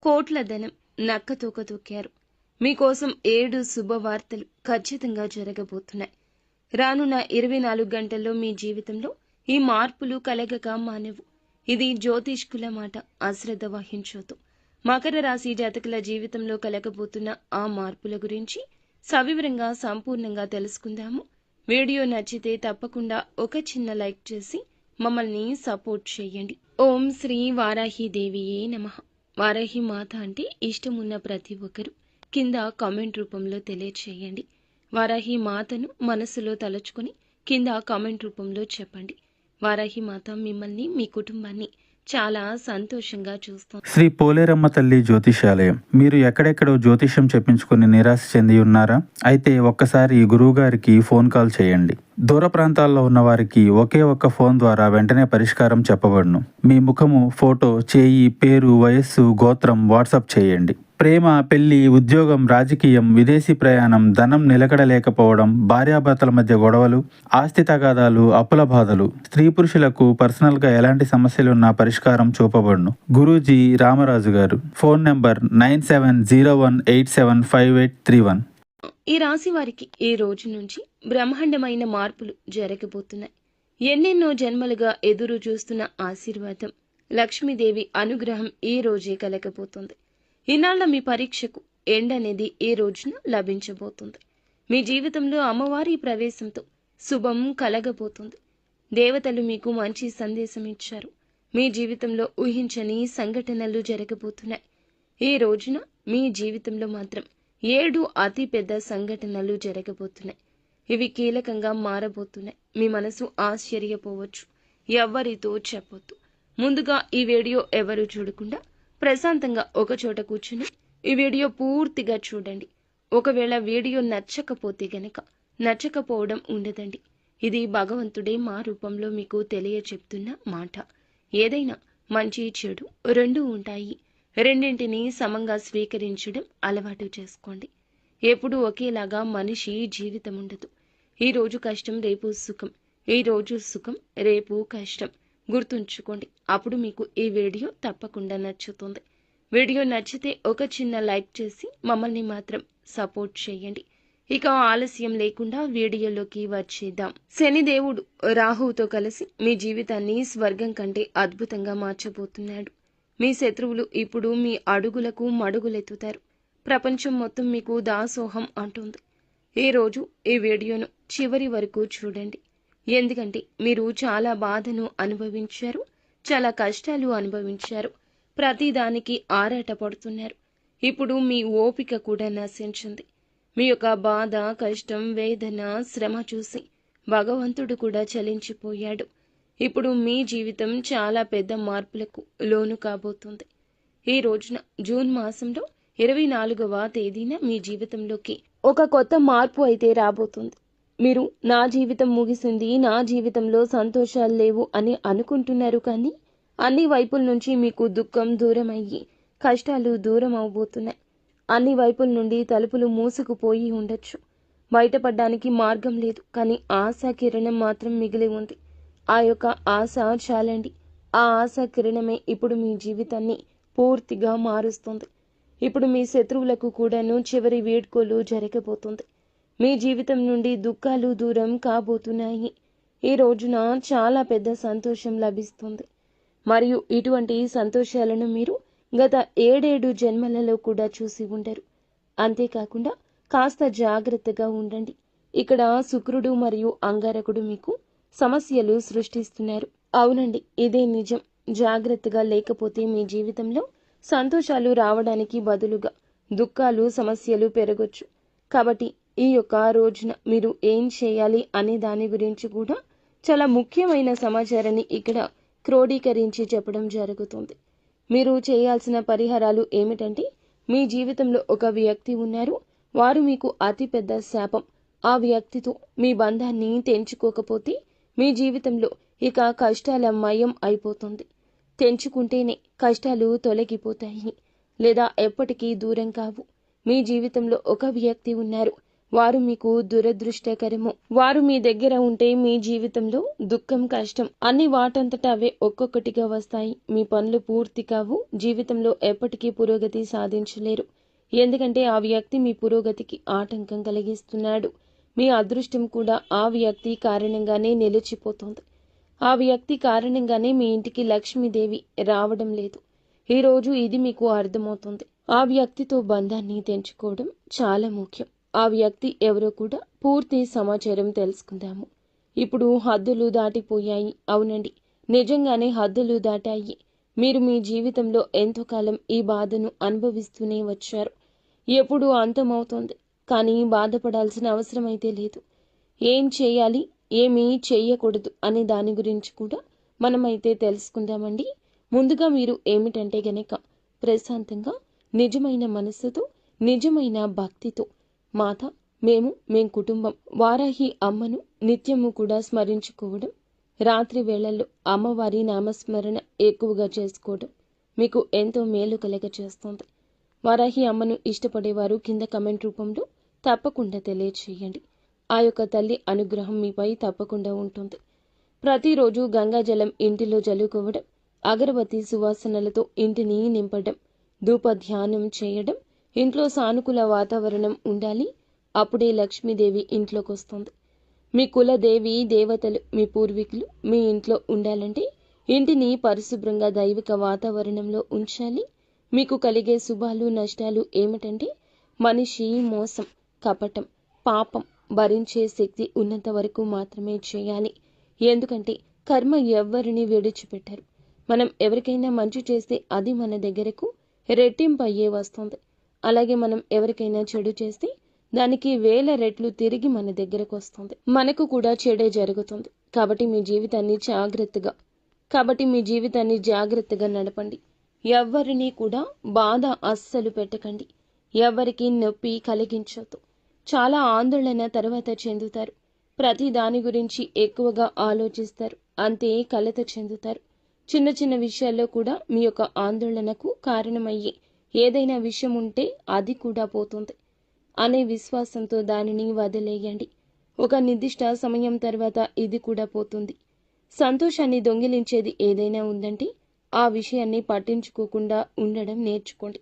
కోట్ల ధనం నక్కతోక తొక్కారు. మీకోసం 7 శుభవార్తలు ఖచ్చితంగా జరగబోతున్నాయి. రానున్న 24 గంటల్లో మీ జీవితంలో ఈ మార్పులు కలగక మానవు. ఇది జ్యోతిష్కుల మాట, అశ్రద్ధ వహించొద్దు. మకర రాశి జాతకుల జీవితంలో కలగబోతున్న ఆ మార్పుల గురించి సవివరంగా సంపూర్ణంగా తెలుసుకుందాము. వీడియో నచ్చితే తప్పకుండా ఒక చిన్న లైక్ చేసి మమ్మల్ని సపోర్ట్ చేయండి. ఓం శ్రీ వారాహిదేవియే నమః. వారాహి మాత అంటే ఇష్టమున్న ప్రతి ఒక్కరు కింద కామెంట్ రూపంలో తెలియచేయండి. వారాహి మాతను మనసులో తలుచుకొని కింద కామెంట్ రూపంలో చెప్పండి. వారాహి మాత మిమ్మల్ని, మీ కుటుంబాన్ని చాలా సంతోషంగా చూస్తాం. శ్రీ పోలేరమ్మ తల్లి జ్యోతిషాలయం. మీరు ఎక్కడెక్కడో జ్యోతిష్యం చెప్పించుకుని నిరాశ చెంది ఉన్నారా? అయితే ఒక్కసారి గురువు గారికి ఫోన్ కాల్ చేయండి. దూర ప్రాంతాల్లో ఉన్న వారికి ఒకే ఒక్క ఫోన్ ద్వారా వెంటనే పరిష్కారం చెప్పబడును. మీ ముఖము, ఫోటో, చేయి, పేరు, వయస్సు, గోత్రం వాట్సాప్ చేయండి. ప్రేమ, పెళ్లి, ఉద్యోగం, రాజకీయం, విదేశీ ప్రయాణం, ధనం నిలకడలేకపోవడం, భార్యాభర్తల మధ్య గొడవలు, ఆస్తి తగాదాలు, అప్పుల బాధలు, స్త్రీ పురుషులకు పర్సనల్గా ఎలాంటి సమస్యలున్నా పరిష్కారం చూపబడును. గురూజీ రామరాజు గారు. Phone number 9701875831. ఈ రాశి వారికి ఈ రోజు నుంచి బ్రహ్మాండమైన మార్పులు జరగబోతున్నాయి. ఎన్నెన్నో జన్మలుగా ఎదురు చూస్తున్న ఆశీర్వాదం, లక్ష్మీదేవి అనుగ్రహం ఈ రోజే కలగబోతుంది. ఇన్నాళ్ల మీ పరీక్షకు ఎండ్ అనేది ఈ రోజున లభించబోతుంది. మీ జీవితంలో అమ్మవారి ప్రవేశంతో శుభం కలగబోతుంది. దేవతలు మీకు మంచి సందేశం ఇచ్చారు. మీ జీవితంలో ఊహించని సంఘటనలు జరగబోతున్నాయి. ఈ రోజున మీ జీవితంలో మాత్రం 7 అతి పెద్ద సంఘటనలు జరగబోతున్నాయి. ఇవి కీలకంగా మారబోతున్నాయి. మీ మనసు ఆశ్చర్యపోవచ్చు. ఎవ్వరితో చెప్పొద్దు. ముందుగా ఈ వీడియో ఎవరు చూడకుండా ప్రశాంతంగా ఒక చోట కూర్చుని ఈ వీడియో పూర్తిగా చూడండి. ఒకవేళ వీడియో నచ్చకపోతే గనక నచ్చకపోవడం ఉండదండి. ఇది భగవంతుడే మా రూపంలో మీకు తెలియచెప్తున్న మాట. ఏదైనా మంచి చెడు రెండూ ఉంటాయి. రెండింటినీ సమంగా స్వీకరించడం అలవాటు చేసుకోండి. ఎప్పుడూ ఒకేలాగా మనిషి జీవితం ఉండదు. ఈ రోజు కష్టం, రేపు సుఖం. ఈ రోజు సుఖం, రేపు కష్టం. గుర్తుంచుకోండి. అప్పుడు మీకు ఈ వీడియో తప్పకుండా నచ్చుతుంది. వీడియో నచ్చితే ఒక చిన్న లైక్ చేసి మమ్మల్ని మాత్రం సపోర్ట్ చేయండి. ఇక ఆలస్యం లేకుండా వీడియోలోకి వచ్చేద్దాం. శనిదేవుడు రాహువుతో కలిసి మీ జీవితాన్ని స్వర్గం కంటే అద్భుతంగా మార్చబోతున్నాడు. మీ శత్రువులు ఇప్పుడు మీ అడుగులకు మడుగులెత్తుతారు. ప్రపంచం మొత్తం మీకు దాసోహం అంటుంది. ఈ రోజు ఈ వీడియోను చివరి వరకు చూడండి. ఎందుకంటే మీరు చాలా బాధను అనుభవించారు, చాలా కష్టాలు అనుభవించారు, ప్రతిదానికి ఆరాటపడుతున్నారు. ఇప్పుడు మీ ఓపిక కూడా నశించింది. మీ యొక్క బాధ, కష్టం, వేదన, శ్రమ చూసి భగవంతుడు కూడా చలించిపోయాడు. ఇప్పుడు మీ జీవితం చాలా పెద్ద మార్పులకు లోను కాబోతుంది. ఈ రోజున జూన్ మాసంలో 24వ తేదీన మీ జీవితంలోకి ఒక కొత్త మార్పు అయితే రాబోతుంది. మీరు నా జీవితం ముగిసింది, నా జీవితంలో సంతోషాలు లేవు అని అనుకుంటున్నారు. కానీ అన్ని వైపుల నుంచి మీకు దుఃఖం దూరం అయ్యి కష్టాలు దూరం అవబోతున్నాయి. అన్ని వైపుల నుండి తలుపులు మూసుకుపోయి ఉండొచ్చు. బయటపడడానికి మార్గం లేదు. కానీ ఆశా కిరణం మాత్రం మిగిలి ఉంది. ఆ యొక్క ఆశ చాలండి. ఆ ఆశ కిరణమే ఇప్పుడు మీ జీవితాన్ని పూర్తిగా మారుస్తుంది. ఇప్పుడు మీ శత్రువులకు కూడాను చివరి వేడుకోలు జరగబోతుంది. మీ జీవితం నుండి దుఃఖాలు దూరం కాబోతున్నాయి. ఈ రోజున చాలా పెద్ద సంతోషం లభిస్తుంది. మరియు ఇటువంటి సంతోషాలను మీరు గత 7 జన్మలలో కూడా చూసి ఉండరు. అంతేకాకుండా కాస్త జాగ్రత్తగా ఉండండి. ఇక్కడ శుక్రుడు మరియు అంగారకుడు మీకు సమస్యలు సృష్టిస్తున్నారు. అవునండి, ఇదే నిజం. జాగ్రత్తగా లేకపోతే మీ జీవితంలో సంతోషాలు రావడానికి బదులుగా దుఃఖాలు, సమస్యలు పెరగొచ్చు. కాబట్టి ఈ యొక్క రోజున మీరు ఏం చేయాలి అనే దాని గురించి కూడా చాలా ముఖ్యమైన సమాచారాన్ని ఇక్కడ క్రోడీకరించి చెప్పడం జరుగుతుంది. మీరు చేయాల్సిన పరిహారాలు ఏమిటంటే, మీ జీవితంలో ఒక వ్యక్తి ఉన్నారు. వారు మీకు అతిపెద్ద శాపం. ఆ వ్యక్తితో మీ బంధాన్ని తెంచుకోకపోతే మీ జీవితంలో ఇక కష్టాల మయం అయిపోతుంది. తెంచుకుంటేనే కష్టాలు తొలగిపోతాయి, లేదా ఎప్పటికీ దూరం కావు. మీ జీవితంలో ఒక వ్యక్తి ఉన్నారు. వారు మీకు దురదృష్టకరము. వారు మీ దగ్గర ఉంటే మీ జీవితంలో దుఃఖం, కష్టం అన్ని వాటంతట అవే ఒక్కొక్కటిగా వస్తాయి. మీ పనులు పూర్తి కావు. జీవితంలో ఎప్పటికీ పురోగతి సాధించలేరు. ఎందుకంటే ఆ వ్యక్తి మీ పురోగతికి ఆటంకం కలిగిస్తున్నాడు. మీ అదృష్టం కూడా ఆ వ్యక్తి కారణంగానే నిలిచిపోతుంది. ఆ వ్యక్తి కారణంగానే మీ ఇంటికి లక్ష్మీదేవి రావడం లేదు. ఈరోజు ఇది మీకు అర్థమవుతుంది. ఆ వ్యక్తితో బంధాన్ని తెంచుకోవడం చాలా ముఖ్యం. ఆ వ్యక్తి ఎవరో కూడా పూర్తి సమాచారం తెలుసుకుందాము. ఇప్పుడు హద్దులు దాటిపోయాయి. అవునండి, నిజంగానే హద్దులు దాటాయి. మీరు మీ జీవితంలో ఎంతో కాలం ఈ బాధను అనుభవిస్తూనే వచ్చారు. ఎప్పుడు అంతమవుతోంది, కానీ బాధపడాల్సిన అవసరం అయితే లేదు. ఏం చేయాలి, ఏమీ చేయకూడదు అనే దాని గురించి కూడా మనమైతే తెలుసుకుందామండి. ముందుగా మీరు ఏమిటంటే గనక ప్రశాంతంగా, నిజమైన మనస్సుతో, నిజమైన భక్తితో మాత, మేం కుటుంబం వారాహి అమ్మను నిత్యము కూడా స్మరించుకోవడం, రాత్రి వేళల్లో అమ్మవారి నామస్మరణ ఎక్కువగా చేసుకోవడం మీకు ఎంతో మేలు కలగచేస్తుంది. వారాహి అమ్మను ఇష్టపడేవారు కింద కమెంట్ రూపంలో తప్పకుండా తెలియచేయండి. ఆ యొక్క తల్లి అనుగ్రహం మీపై తప్పకుండా ఉంటుంది. ప్రతిరోజు గంగాజలం ఇంటిలో జల్లుకోవడం, అగరబత్తి సువాసనలతో ఇంటిని నింపడం, ధూప ధ్యానం చేయడం, ఇంట్లో సానుకూల వాతావరణం ఉండాలి. అప్పుడే లక్ష్మీదేవి ఇంట్లోకి వస్తుంది. మీ కులదేవి దేవతలు, మీ పూర్వీకులు మీ ఇంట్లో ఉండాలంటే ఇంటిని పరిశుభ్రంగా దైవిక వాతావరణంలో ఉంచాలి. మీకు కలిగే శుభాలు, నష్టాలు ఏమిటంటే మనిషి మోసం, కపటం, పాపం భరించే శక్తి ఉన్నంత వరకు మాత్రమే చేయాలి. ఎందుకంటే కర్మ ఎవ్వరిని విడిచిపెట్టరు. మనం ఎవరికైనా మంచి చేస్తే అది మన దగ్గరకు రెట్టింపు అయ్యే వస్తుంది. అలాగే మనం ఎవరికైనా చెడు చేస్తే దానికి 1000 రెట్లు తిరిగి మన దగ్గరకు వస్తుంది. మనకు కూడా చెడే జరుగుతుంది. కాబట్టి మీ జీవితాన్ని జాగ్రత్తగా నడపండి. ఎవ్వరినీ కూడా బాధ అస్సలు పెట్టకండి. ఎవ్వరికి నొప్పి కలిగించొద్దు. చాలా ఆందోళన తర్వాత చెందుతారు. ప్రతి దాని గురించి ఎక్కువగా ఆలోచిస్తారు. అంతే కలత చెందుతారు. చిన్న చిన్న విషయాల్లో కూడా మీ యొక్క ఆందోళనకు కారణమయ్యే ఏదైనా విషయం ఉంటే అది కూడా పోతుంది అనే విశ్వాసంతో దానిని వదిలేయండి. ఒక నిర్దిష్ట సమయం తర్వాత ఇది కూడా పోతుంది. సంతోషాన్ని దొంగిలించేది ఏదైనా ఉందంటే ఆ విషయాన్ని పట్టించుకోకుండా ఉండడం నేర్చుకోండి.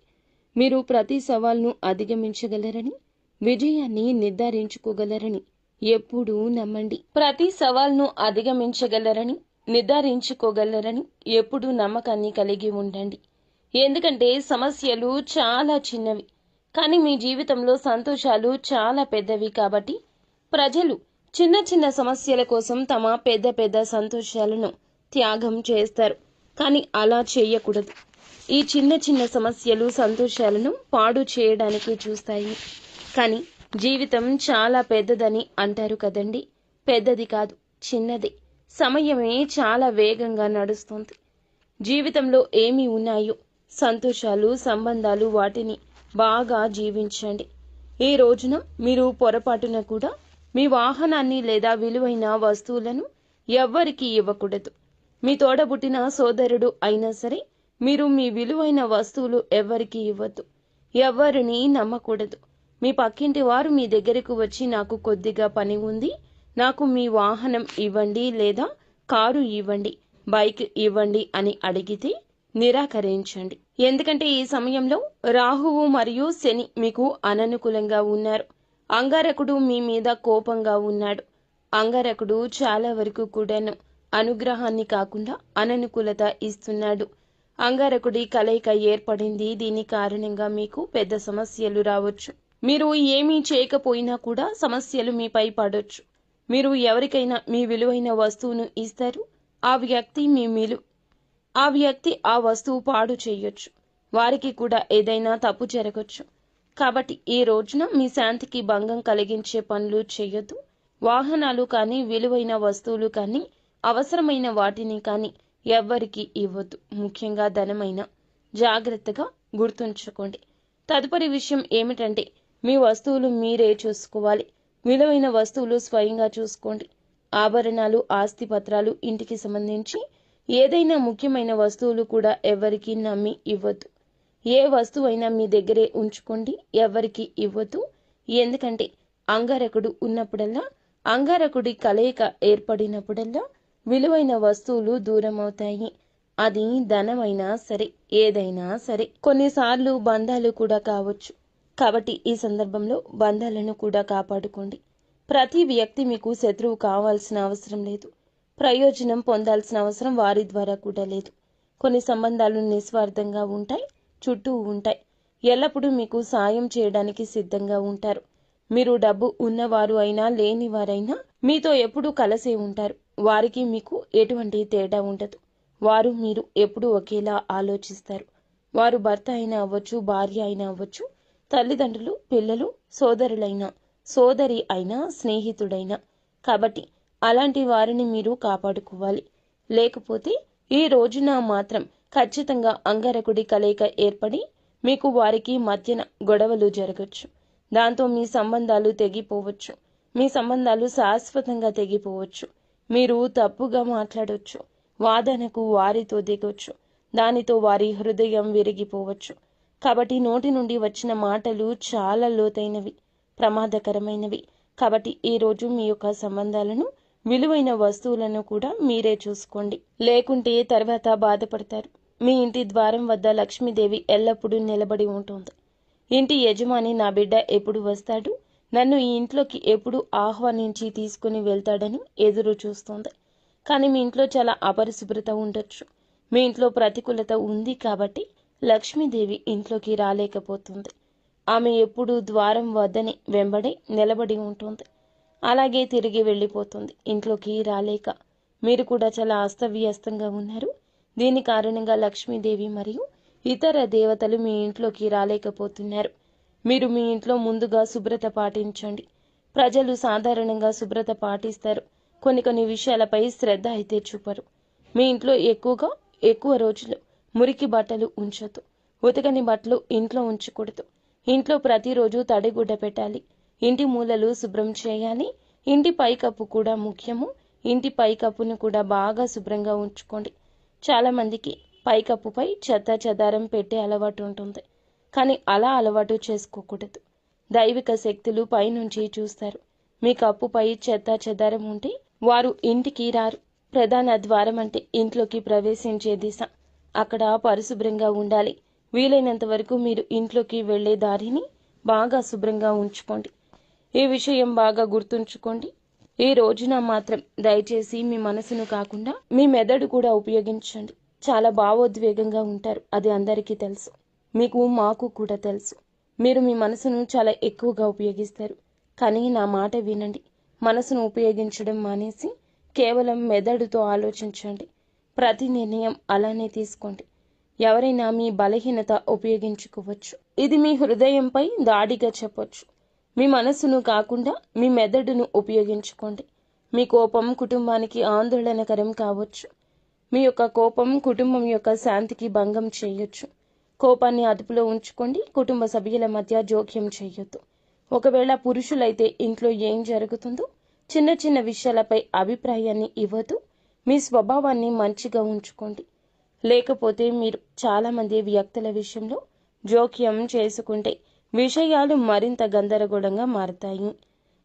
మీరు ప్రతి సవాల్ను అధిగమించగలరని, విజయాన్ని నిర్ధారించుకోగలరని ఎప్పుడూ నమ్మండి. ప్రతి సవాల్ను అధిగమించగలరని, నిర్ధారించుకోగలరని ఎప్పుడూ నమ్మకాన్ని కలిగి ఉండండి. ఎందుకంటే సమస్యలు చాలా చిన్నవి, కానీ మీ జీవితంలో సంతోషాలు చాలా పెద్దవి. కాబట్టి ప్రజలు చిన్న చిన్న సమస్యల కోసం తమ పెద్ద పెద్ద సంతోషాలను త్యాగం చేస్తారు. కానీ అలా చేయకూడదు. ఈ చిన్న చిన్న సమస్యలు సంతోషాలను పాడు చేయడానికి చూస్తాయి. కానీ జీవితం చాలా పెద్దదని అంటారు కదండి. పెద్దది కాదు, చిన్నది. సమయమే చాలా వేగంగా నడుస్తుంది. జీవితంలో ఏమి ఉన్నాయో సంతోషాలు, సంబంధాలు, వాటిని బాగా జీవించండి. ఈ రోజున మీరు పొరపాటున కూడా మీ వాహనాన్ని లేదా విలువైన వస్తువులను ఎవ్వరికీ ఇవ్వకూడదు. మీ తోడబుట్టిన సోదరుడు అయినా సరే మీరు మీ విలువైన వస్తువులు ఎవ్వరికీ ఇవ్వద్దు. ఎవ్వరిని నమ్మకూడదు. మీ పక్కింటి వారు మీ దగ్గరకు వచ్చి నాకు కొద్దిగా పని ఉంది, నాకు మీ వాహనం ఇవ్వండి లేదా కారు ఇవ్వండి, బైక్ ఇవ్వండి అని అడిగితే నిరాకరించండి. ఎందుకంటే ఈ సమయంలో రాహువు మరియు శని మీకు అననుకూలంగా ఉన్నారు. అంగారకుడు మీ మీద కోపంగా ఉన్నాడు. అంగారకుడు చాలా వరకు కూడాను అనుగ్రహాన్ని కాకుండా అననుకూలత ఇస్తున్నాడు. అంగారకుడి కలయిక ఏర్పడింది. దీని కారణంగా మీకు పెద్ద సమస్యలు రావచ్చు. మీరు ఏమీ చేయకపోయినా కూడా సమస్యలు మీపై పడొచ్చు. మీరు ఎవరికైనా మీ విలువైన వస్తువును ఇస్తారు. ఆ వ్యక్తి ఆ వస్తువు పాడు చేయొచ్చు. వారికి కూడా ఏదైనా తప్పు జరగచ్చు. కాబట్టి ఈ రోజున మీ శాంతికి భంగం కలిగించే పనులు చేయొద్దు. వాహనాలు కానీ, విలువైన వస్తువులు కానీ, అవసరమైన వాటిని కానీ ఎవ్వరికి ఇవ్వద్దు. ముఖ్యంగా ధనమైన జాగ్రత్తగా గుర్తుంచుకోండి. తదుపరి విషయం ఏమిటంటే మీ వస్తువులు మీరే చూసుకోవాలి. విలువైన వస్తువులు స్వయంగా చూసుకోండి. ఆభరణాలు, ఆస్తి పత్రాలు, ఇంటికి సంబంధించి ఏదైనా ముఖ్యమైన వస్తువులు కూడా ఎవరికి నమ్మి ఇవ్వద్దు. ఏ వస్తువైనా మీ దగ్గరే ఉంచుకోండి, ఎవరికి ఇవ్వద్దు. ఎందుకంటే అంగారకుడు ఉన్నప్పుడల్లా, అంగారకుడి కలయిక ఏర్పడినప్పుడల్లా విలువైన వస్తువులు దూరం అవుతాయి. అది ధనమైనా సరే, ఏదైనా సరే. కొన్నిసార్లు బంధాలు కూడా కావచ్చు. కాబట్టి ఈ సందర్భంలో బంధాలను కూడా కాపాడుకోండి. ప్రతి వ్యక్తి మీకు శత్రువు కావాల్సిన అవసరం లేదు. ప్రయోజనం పొందాల్సిన అవసరం వారి ద్వారా కూడా లేదు. కొన్ని సంబంధాలు నిస్వార్థంగా ఉంటాయి, చుట్టూ ఉంటాయి. ఎల్లప్పుడూ మీకు సాయం చేయడానికి సిద్ధంగా ఉంటారు. మీరు డబ్బు ఉన్నవారు అయినా లేనివారైనా మీతో ఎప్పుడూ కలిసే ఉంటారు. వారికి మీకు ఎటువంటి తేడా ఉండదు. వారు మీరు ఎప్పుడూ ఒకేలా ఆలోచిస్తారు. వారు భర్త అయినా అవ్వచ్చు, భార్య అయినా అవ్వచ్చు, తల్లిదండ్రులు, పిల్లలు, సోదరులైనా, సోదరి అయినా, స్నేహితుడైనా. కాబట్టి అలాంటి వారిని మీరు కాపాడుకోవాలి. లేకపోతే ఈ రోజున మాత్రం ఖచ్చితంగా అంగారకుడి కలయిక ఏర్పడి మీకు వారికి మధ్యన గొడవలు జరగచ్చు. దాంతో మీ సంబంధాలు తెగిపోవచ్చు. మీ సంబంధాలు శాశ్వతంగా తెగిపోవచ్చు. మీరు తప్పుగా మాట్లాడొచ్చు. వాదనకు వారితో దిగొచ్చు. దానితో వారి హృదయం విరిగిపోవచ్చు. కాబట్టి నోటి నుండి వచ్చిన మాటలు చాలా లోతైనవి, ప్రమాదకరమైనవి. కాబట్టి ఈ రోజు మీ యొక్క సంబంధాలను, విలువైన వస్తువులను కూడా మీరే చూసుకోండి. లేకుంటే తర్వాత బాధపడతారు. మీ ఇంటి ద్వారం వద్ద లక్ష్మీదేవి ఎల్లప్పుడూ నిలబడి ఉంటుంది. ఇంటి యజమాని నా బిడ్డ ఎప్పుడు వస్తాడు, నన్ను ఈ ఇంట్లోకి ఎప్పుడు ఆహ్వానించి తీసుకుని వెళ్తాడని ఎదురు చూస్తోంది. కానీ మీ ఇంట్లో చాలా అపరిశుభ్రత ఉండొచ్చు. మీ ఇంట్లో ప్రతికూలత ఉంది కాబట్టి లక్ష్మీదేవి ఇంట్లోకి రాలేకపోతుంది. ఆమె ఎప్పుడూ ద్వారం వద్దనే వెంబడి నిలబడి ఉంటుంది. అలాగే తిరిగి వెళ్ళిపోతుంది, ఇంట్లోకి రాలేక. మీరు కూడా చాలా అస్తవ్యస్తంగా ఉన్నారు. దీని కారణంగా లక్ష్మీదేవి మరియు ఇతర దేవతలు మీ ఇంట్లోకి రాలేకపోతున్నారు. మీరు మీ ఇంట్లో ముందుగా శుభ్రత పాటించండి. ప్రజలు సాధారణంగా శుభ్రత పాటిస్తారు. కొన్ని విషయాలపై శ్రద్ధ అయితే చూపరు. మీ ఇంట్లో ఎక్కువ రోజులు మురికి బట్టలు ఉంచొద్దు. ఉతకని బట్టలు ఇంట్లో ఉంచకూడదు. ఇంట్లో ప్రతిరోజు తడిగుడ్డ పెట్టాలి. ఇంటి మూలలు శుభ్రం చేయాలి. ఇంటి పైకప్పు కూడా ముఖ్యము. ఇంటి పైకప్పును కూడా బాగా శుభ్రంగా ఉంచుకోండి. చాలా మందికి పైకప్పుపై చెత్త చెదారం పెట్టే అలవాటు ఉంటుంది. కానీ అలా అలవాటు చేసుకోకూడదు. దైవిక శక్తులు పైనుంచి చూస్తారు. మీ కప్పుపై చెత్త చెదారం ఉంటే వారు ఇంటికి రారు. ప్రధాన ద్వారం అంటే ఇంట్లోకి ప్రవేశించే దిశ. అక్కడ పరిశుభ్రంగా ఉండాలి. వీలైనంత వరకు మీరు ఇంట్లోకి వెళ్లే దారిని బాగా శుభ్రంగా ఉంచుకోండి. ఈ విషయం బాగా గుర్తుంచుకోండి. ఈ రోజున మాత్రం దయచేసి మీ మనసును కాకుండా మీ మెదడు కూడా ఉపయోగించండి. చాలా భావోద్వేగంగా ఉంటారు, అది అందరికీ తెలుసు. మాకు కూడా తెలుసు. మీరు మీ మనసును చాలా ఎక్కువగా ఉపయోగిస్తారు. కానీ నా మాట వినండి. మనసును ఉపయోగించడం మానేసి కేవలం మెదడుతో ఆలోచించండి. ప్రతి నిర్ణయం అలానే తీసుకోండి. ఎవరైనా మీ బలహీనత ఉపయోగించుకోవచ్చు. ఇది మీ హృదయంపై దాడిగా చెప్పొచ్చు. మీ మనసును కాకుండా మీ మెదడును ఉపయోగించుకోండి. మీ కోపం కుటుంబానికి ఆందోళనకరం కావచ్చు. మీ యొక్క కోపం కుటుంబం యొక్క శాంతికి భంగం చేయొచ్చు. కోపాన్ని అదుపులో ఉంచుకోండి. కుటుంబ సభ్యుల మధ్య జోక్యం చేయొద్దు. ఒకవేళ పురుషులైతే ఇంట్లో ఏం జరుగుతుందో చిన్న చిన్న విషయాలపై అభిప్రాయాన్ని ఇవ్వదు. మీ స్వభావాన్ని మంచిగా ఉంచుకోండి. లేకపోతే మీరు చాలామంది వ్యక్తుల విషయంలో జోక్యం చేసుకుంటే విషయాలు మరింత గందరగోళంగా మారతాయి.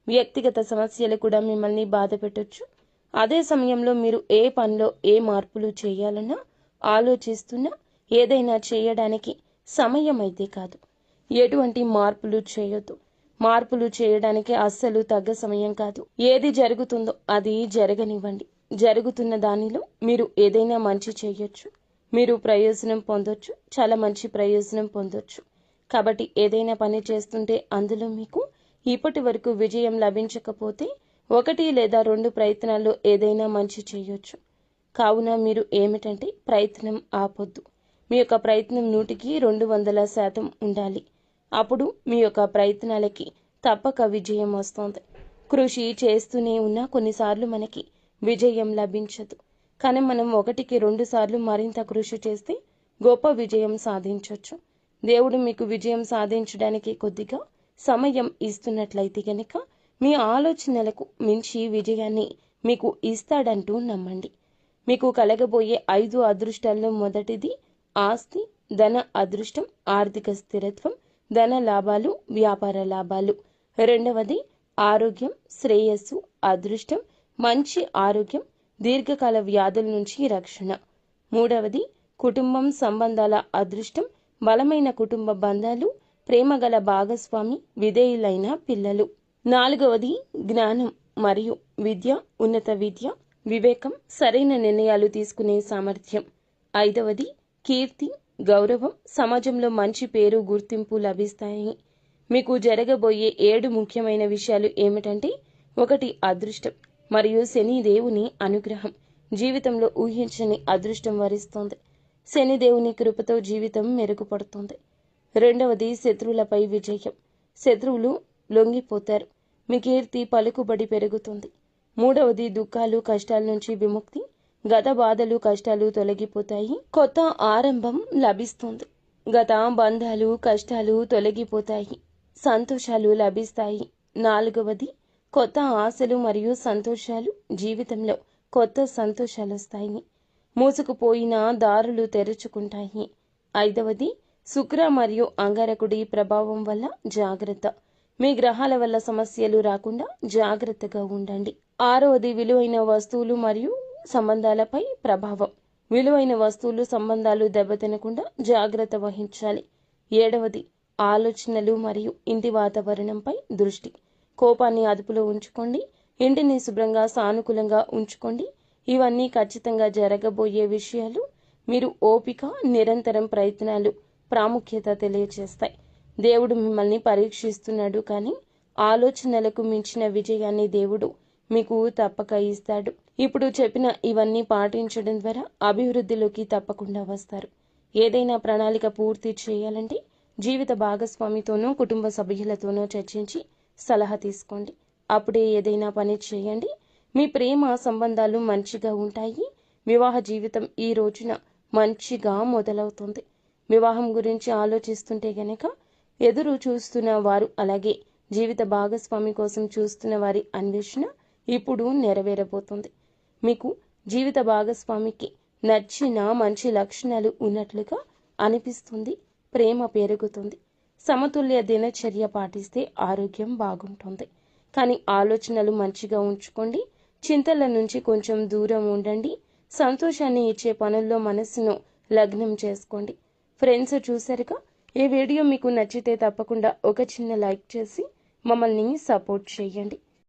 వ్యక్తిగత సమస్యలు కూడా మిమ్మల్ని బాధ పెట్టొచ్చు. అదే సమయంలో మీరు ఏ పనిలో ఏ మార్పులు చేయాలన్నా ఆలోచిస్తున్నా ఏదైనా చేయడానికి సమయం అయితే కాదు. ఎటువంటి మార్పులు చేయొద్దు. మార్పులు చేయడానికి అస్సలు తగ్గ సమయం కాదు. ఏది జరుగుతుందో అది జరగనివ్వండి. జరుగుతున్న దానిలో మీరు ఏదైనా మంచి చేయొచ్చు. మీరు ప్రయోజనం పొందొచ్చు. చాలా మంచి ప్రయోజనం పొందొచ్చు. కాబట్టి ఏదైనా పని చేస్తుంటే అందులో మీకు ఇప్పటి వరకు విజయం లభించకపోతే 1 లేదా 2 ప్రయత్నాల్లో ఏదైనా మంచి చేయొచ్చు. కావున మీరు ఏమిటంటే ప్రయత్నం ఆపొద్దు. మీ యొక్క ప్రయత్నం 100కి 200% ఉండాలి. అప్పుడు మీ యొక్క ప్రయత్నాలకి తప్పక విజయం వస్తుంది. కృషి చేస్తూనే ఉన్నా కొన్నిసార్లు మనకి విజయం లభించదు. కానీ మనం 1కి 2 సార్లు మరింత కృషి చేస్తే గొప్ప విజయం సాధించవచ్చు. దేవుడు మీకు విజయం సాధించడానికి కొద్దిగా సమయం ఇస్తున్నట్లయితే గనక మీ ఆలోచనలకు మించి విజయాన్ని మీకు ఇస్తాడంటూ నమ్మండి. మీకు కలగబోయే 5 అదృష్టాల్లో మొదటిది ఆస్తి, ధన అదృష్టం, ఆర్థిక స్థిరత్వం, ధన లాభాలు, వ్యాపార లాభాలు. రెండవది ఆరోగ్యం, శ్రేయస్సు, అదృష్టం, మంచి ఆరోగ్యం, దీర్ఘకాల వ్యాధుల నుంచి రక్షణ. మూడవది కుటుంబం, సంబంధాల అదృష్టం, బలమైన కుటుంబ బంధాలు, ప్రేమగల భాగస్వామి, విధేయులైన పిల్లలు. నాలుగవది జ్ఞానం మరియు విద్య, ఉన్నత విద్య, వివేకం, సరైన నిర్ణయాలు తీసుకునే సామర్థ్యం. ఐదవది కీర్తి, గౌరవం, సమాజంలో మంచి పేరు, గుర్తింపు లభిస్తాయి. మీకు జరగబోయే 7 ముఖ్యమైన విషయాలు ఏమిటంటే, 1 అదృష్టం మరియు శనిదేవుని అనుగ్రహం. జీవితంలో ఊహించని అదృష్టం వరిస్తోంది. శనిదేవుని కృపతో జీవితం మెరుగుపడుతుంది. 2వది శత్రువులపై విజయం. శత్రువులు లొంగిపోతారు. మీ కీర్తి, పలుకుబడి పెరుగుతుంది. 3వది దుఃఖాలు, కష్టాల నుంచి విముక్తి. గత బాధలు, కష్టాలు తొలగిపోతాయి. కొత్త ఆరంభం లభిస్తుంది. గత బంధాలు, కష్టాలు తొలగిపోతాయి. సంతోషాలు లభిస్తాయి. 4వది కొత్త ఆశలు మరియు సంతోషాలు. జీవితంలో కొత్త సంతోషాలు వస్తాయి. మూసుకుపోయిన దారులు తెరుచుకుంటాయి. 5వది శుక్ర మరియు అంగారకుడి ప్రభావం వల్ల జాగ్రత్త. మీ గ్రహాల వల్ల సమస్యలు రాకుండా జాగ్రత్తగా ఉండండి. 6వది విలువైన వస్తువులు మరియు సంబంధాలపై ప్రభావం. విలువైన వస్తువులు, సంబంధాలు దెబ్బతినకుండా జాగ్రత్త వహించాలి. 7వది ఆలోచనలు మరియు ఇంటి వాతావరణంపై దృష్టి. కోపాన్ని అదుపులో ఉంచుకోండి. ఇంటిని శుభ్రంగా, సానుకూలంగా ఉంచుకోండి. ఇవన్నీ ఖచ్చితంగా జరగబోయే విషయాలు. మీరు ఓపిక, నిరంతరం ప్రయత్నాలు ప్రాముఖ్యత తెలియజేస్తాయి. దేవుడు మిమ్మల్ని పరీక్షిస్తున్నాడు, కానీ ఆలోచనలకు మించిన విజయాన్ని దేవుడు మీకు తప్పక ఇస్తాడు. ఇప్పుడు చెప్పిన ఇవన్నీ పాటించడం ద్వారా అభివృద్ధిలోకి తప్పకుండా వస్తారు. ఏదైనా ప్రణాళిక పూర్తి చేయాలంటే జీవిత భాగస్వామితోనో, కుటుంబ సభ్యులతోనో చర్చించి సలహా తీసుకోండి. అప్పుడే ఏదైనా పని చేయండి. మీ ప్రేమ సంబంధాలు మంచిగా ఉంటాయి. వివాహ జీవితం ఈ రోజున మంచిగా మొదలవుతుంది. వివాహం గురించి ఆలోచిస్తుంటే గనక ఎదురు చూస్తున్న వారు, అలాగే జీవిత భాగస్వామి కోసం చూస్తున్న వారి అన్వేషణ ఇప్పుడు నెరవేరబోతుంది. మీకు జీవిత భాగస్వామికి నచ్చిన మంచి లక్షణాలు ఉన్నట్లుగా అనిపిస్తుంది. ప్రేమ పెరుగుతుంది. సమతుల్య దినచర్య పాటిస్తే ఆరోగ్యం బాగుంటుంది. కానీ ఆలోచనలు మంచిగా ఉంచుకోండి. చింతల నుంచి కొంచెం దూరం ఉండండి. సంతోషాన్ని ఇచ్చే పనుల్లో మనస్సును లగ్నం చేసుకోండి. ఫ్రెండ్స్, చూసారుగా? ఈ వీడియో మీకు నచ్చితే తప్పకుండా ఒక చిన్న లైక్ చేసి మమ్మల్ని సపోర్ట్ చేయండి.